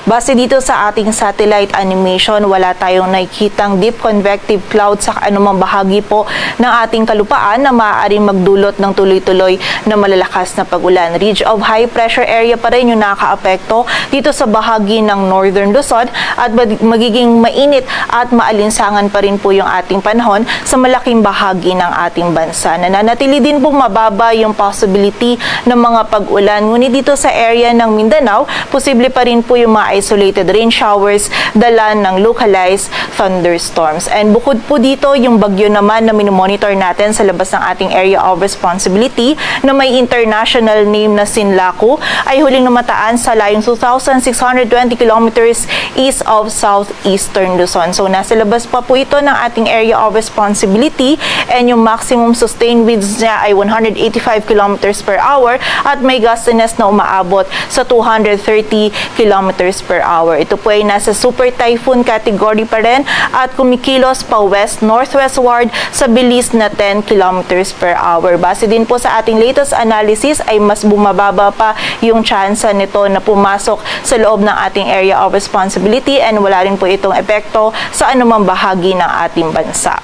Base dito sa ating satellite animation, wala tayong nakikitang deep convective cloud sa anumang bahagi po ng ating kalupaan na maaaring magdulot ng tuloy-tuloy na malalakas na pagulan. Ridge of high pressure area pa rin yung nakakaapekto dito sa bahagi ng Northern Luzon at magiging mainit at maalinsangan pa rin po yung ating panahon sa malaking bahagi ng ating bansa. Nananatili din po mababa yung possibility ng mga pag-ulan. Ngunit dito sa area ng Mindanao, posible pa rin po yung mga isolated rain showers, dala ng localized thunderstorms. And bukod po dito, yung bagyo naman na minomonitor natin sa labas ng ating area of responsibility na may international name na Sinlaku ay huling namataan sa layong 2,620 kilometers east of southeastern Luzon. So nasa labas pa po ito ng ating area of responsibility and yung maximum sustained winds niya ay 185 kilometers per hour at may gustiness na umaabot sa 230 kilometers per hour. Ito po ay nasa super typhoon category pa rin at kumikilos pa west-northwestward sa bilis na 10 kilometers per hour. Base din po sa ating latest analysis ay mas bumababa pa yung tsansa nito na pumasok sa loob ng ating area of responsibility and wala rin po itong epekto sa anumang bahagi ng ating bansa.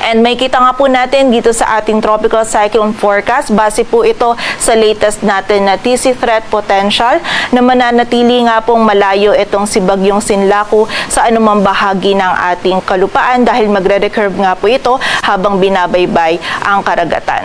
And may kita nga po natin dito sa ating tropical cyclone forecast. Base po ito sa latest natin na TC threat potential na mananatili nga pong malayo itong si Bagyong Sinlaku sa anumang bahagi ng ating kalupaan dahil magre-recurve nga po ito habang binabaybay ang karagatan.